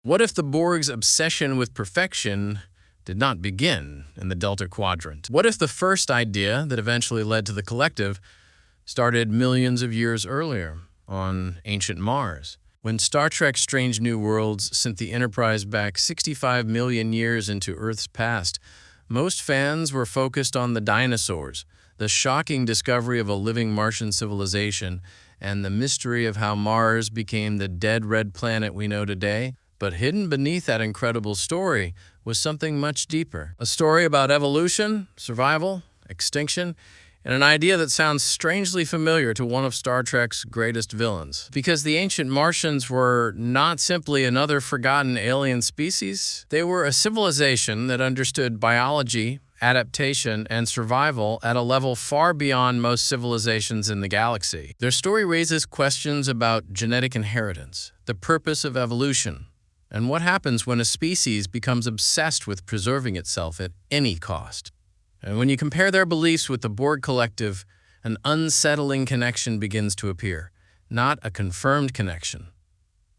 What if the Borg's obsession with perfection did not begin in the Delta Quadrant? What if the first idea that eventually led to the Collective started millions of years earlier on ancient Mars? When Star Trek Strange New Worlds sent the Enterprise back 65 million years into Earth's past, most fans were focused on the dinosaurs, the shocking discovery of a living Martian civilization, and the mystery of how Mars became the dead red planet we know today. But hidden beneath that incredible story was something much deeper. A story about evolution, survival, extinction, and an idea that sounds strangely familiar to one of Star Trek's greatest villains. Because the Ancient Martians were not simply another forgotten alien species, they were a civilization that understood biology, adaptation, and survival at a level far beyond most civilizations in the galaxy. Their story raises questions about genetic inheritance, the purpose of evolution, and what happens when a species becomes obsessed with preserving itself at any cost. And when you compare their beliefs with the Borg Collective, an unsettling connection begins to appear. Not a confirmed connection,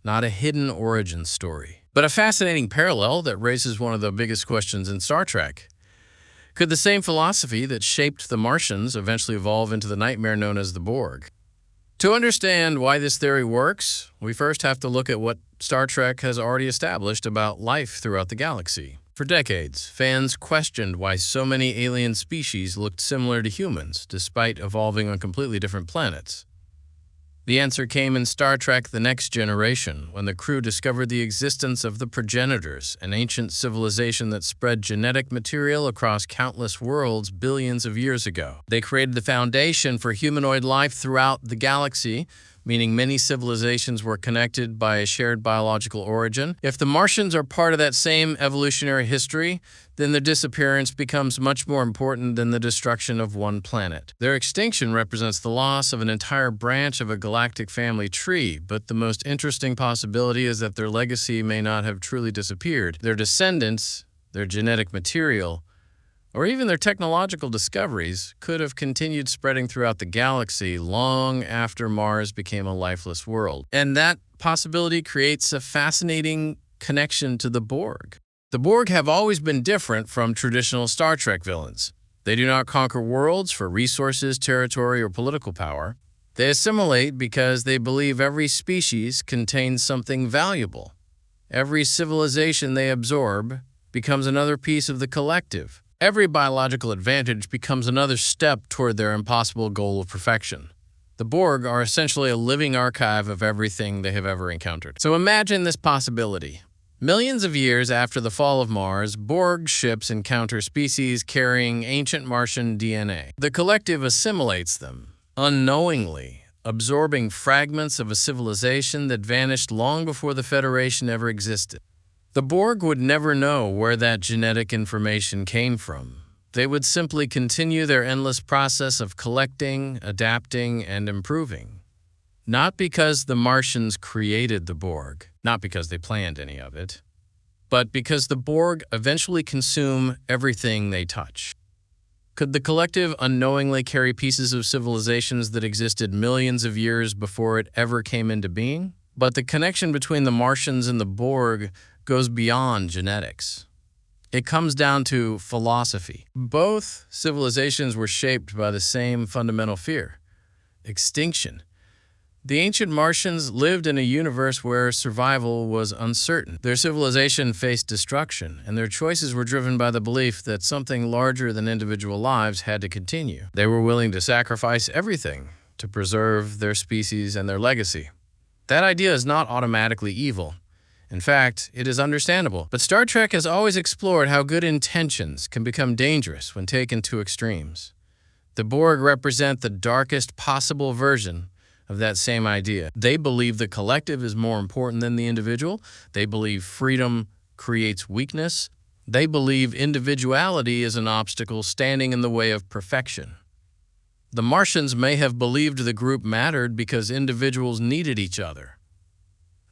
not a hidden origin story, but a fascinating parallel that raises one of the biggest questions in Star Trek. Could the same philosophy that shaped the Martians eventually evolve into the nightmare known as the Borg? To understand why this theory works, we first have to look at what Star Trek has already established about life throughout the galaxy. For decades, fans questioned why so many alien species looked similar to humans, despite evolving on completely different planets. The answer came in Star Trek: The Next Generation, when the crew discovered the existence of the progenitors, an ancient civilization that spread genetic material across countless worlds billions of years ago. They created the foundation for humanoid life throughout the galaxy, meaning many civilizations were connected by a shared biological origin. If the Martians are part of that same evolutionary history, then their disappearance becomes much more important than the destruction of one planet. Their extinction represents the loss of an entire branch of a galactic family tree, but the most interesting possibility is that their legacy may not have truly disappeared. Their descendants, their genetic material, or even their technological discoveries could have continued spreading throughout the galaxy long after Mars became a lifeless world. And that possibility creates a fascinating connection to the Borg. The Borg have always been different from traditional Star Trek villains. They do not conquer worlds for resources, territory, or political power. They assimilate because they believe every species contains something valuable. Every civilization they absorb becomes another piece of the collective. Every biological advantage becomes another step toward their impossible goal of perfection. The Borg are essentially a living archive of everything they have ever encountered. So imagine this possibility. Millions of years after the fall of Mars, Borg ships encounter species carrying ancient Martian DNA. The Collective assimilates them, unknowingly, absorbing fragments of a civilization that vanished long before the Federation ever existed. The Borg would never know where that genetic information came from. They would simply continue their endless process of collecting, adapting, and improving. Not because the Martians created the Borg, not because they planned any of it, but because the Borg eventually consume everything they touch. Could the Collective unknowingly carry pieces of civilizations that existed millions of years before it ever came into being? But the connection between the Martians and the Borg goes beyond genetics. It comes down to philosophy. Both civilizations were shaped by the same fundamental fear: extinction. The ancient Martians lived in a universe where survival was uncertain. Their civilization faced destruction, and their choices were driven by the belief that something larger than individual lives had to continue. They were willing to sacrifice everything to preserve their species and their legacy. That idea is not automatically evil. In fact, it is understandable. But Star Trek has always explored how good intentions can become dangerous when taken to extremes. The Borg represent the darkest possible version of that same idea. They believe the collective is more important than the individual. They believe freedom creates weakness. They believe individuality is an obstacle standing in the way of perfection. The Martians may have believed the group mattered because individuals needed each other.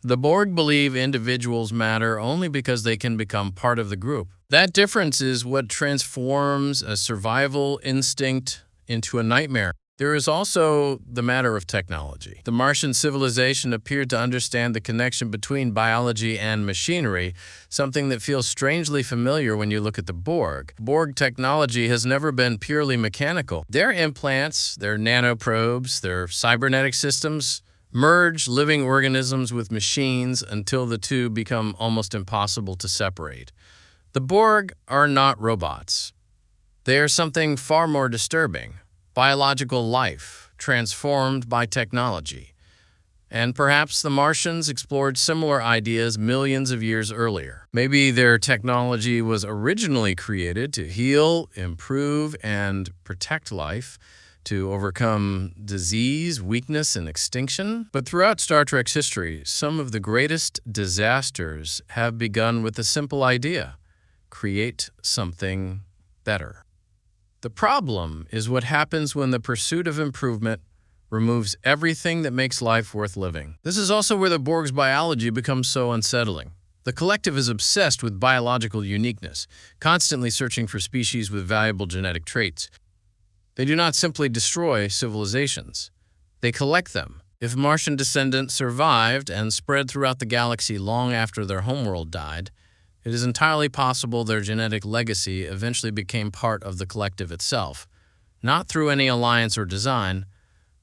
The Borg believe individuals matter only because they can become part of the group. That difference is what transforms a survival instinct into a nightmare. There is also the matter of technology. The Martian civilization appeared to understand the connection between biology and machinery, something that feels strangely familiar when you look at the Borg. Borg technology has never been purely mechanical. Their implants, their nanoprobes, their cybernetic systems merge living organisms with machines until the two become almost impossible to separate. The Borg are not robots. They are something far more disturbing. Biological life, transformed by technology. And perhaps the Martians explored similar ideas millions of years earlier. Maybe their technology was originally created to heal, improve, and protect life, to overcome disease, weakness, and extinction. But throughout Star Trek's history, some of the greatest disasters have begun with a simple idea: create something better. The problem is what happens when the pursuit of improvement removes everything that makes life worth living. This is also where the Borg's biology becomes so unsettling. The Collective is obsessed with biological uniqueness, constantly searching for species with valuable genetic traits. They do not simply destroy civilizations. They collect them. If Martian descendants survived and spread throughout the galaxy long after their homeworld died, it is entirely possible their genetic legacy eventually became part of the Collective itself, not through any alliance or design,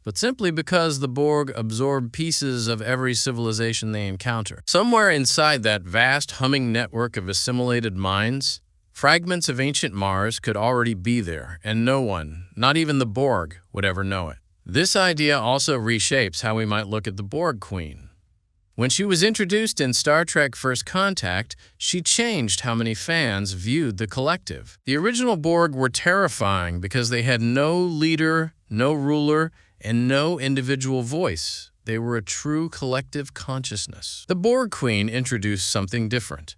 but simply because the Borg absorb pieces of every civilization they encounter. Somewhere inside that vast humming network of assimilated minds, fragments of ancient Mars could already be there, and no one, not even the Borg, would ever know it. This idea also reshapes how we might look at the Borg Queen. When she was introduced in Star Trek First Contact, she changed how many fans viewed the Collective. The original Borg were terrifying because they had no leader, no ruler, and no individual voice. They were a true collective consciousness. The Borg Queen introduced something different.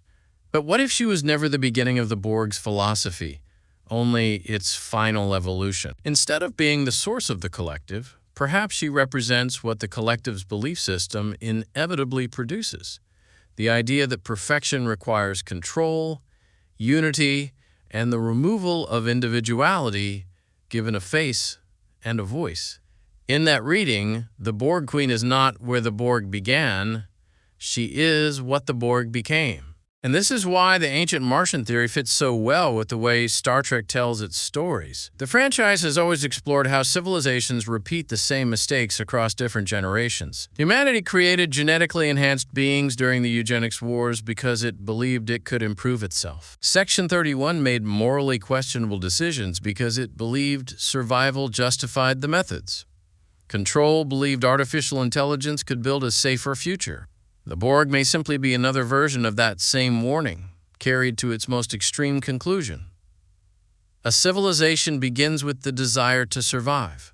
But what if she was never the beginning of the Borg's philosophy, only its final evolution? Instead of being the source of the Collective, perhaps she represents what the Collective's belief system inevitably produces: the idea that perfection requires control, unity, and the removal of individuality given a face and a voice. In that reading, the Borg Queen is not where the Borg began, she is what the Borg became. And this is why the Ancient Martian theory fits so well with the way Star Trek tells its stories. The franchise has always explored how civilizations repeat the same mistakes across different generations. Humanity created genetically enhanced beings during the eugenics wars because it believed it could improve itself. Section 31 made morally questionable decisions because it believed survival justified the methods. Control believed artificial intelligence could build a safer future. The Borg may simply be another version of that same warning, carried to its most extreme conclusion. A civilization begins with the desire to survive.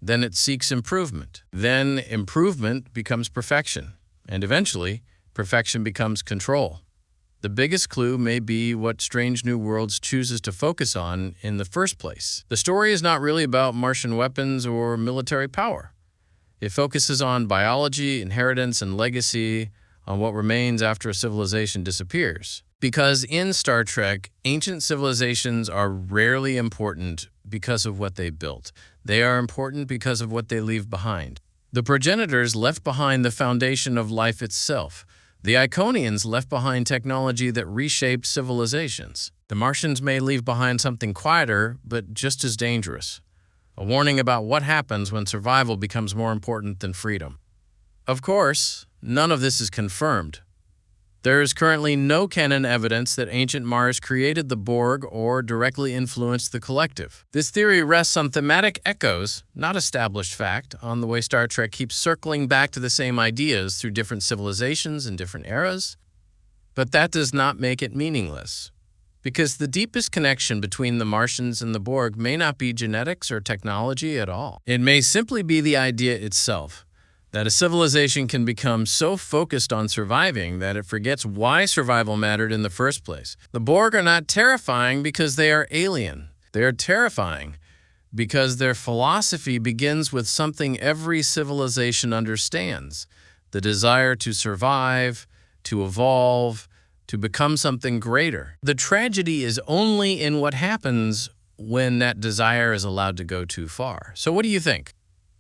Then it seeks improvement. Then improvement becomes perfection. And eventually, perfection becomes control. The biggest clue may be what Strange New Worlds chooses to focus on in the first place. The story is not really about Martian weapons or military power. It focuses on biology, inheritance, and legacy, on what remains after a civilization disappears. Because in Star Trek, ancient civilizations are rarely important because of what they built. They are important because of what they leave behind. The progenitors left behind the foundation of life itself. The Iconians left behind technology that reshaped civilizations. The Martians may leave behind something quieter, but just as dangerous. A warning about what happens when survival becomes more important than freedom. Of course, none of this is confirmed. There is currently no canon evidence that ancient Mars created the Borg or directly influenced the Collective. This theory rests on thematic echoes, not established fact, on the way Star Trek keeps circling back to the same ideas through different civilizations and different eras. But that does not make it meaningless. Because the deepest connection between the Martians and the Borg may not be genetics or technology at all. It may simply be the idea itself, that a civilization can become so focused on surviving that it forgets why survival mattered in the first place. The Borg are not terrifying because they are alien. They are terrifying because their philosophy begins with something every civilization understands: the desire to survive, to evolve, to become something greater. The tragedy is only in what happens when that desire is allowed to go too far. So what do you think?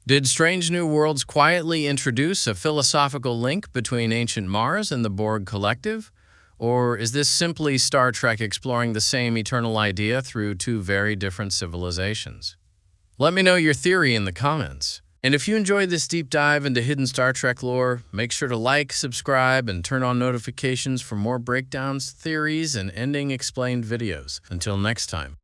Did Strange New Worlds quietly introduce a philosophical link between ancient Mars and the Borg Collective? Or is this simply Star Trek exploring the same eternal idea through two very different civilizations? Let me know your theory in the comments. And if you enjoyed this deep dive into hidden Star Trek lore, make sure to like, subscribe, and turn on notifications for more breakdowns, theories, and ending explained videos. Until next time.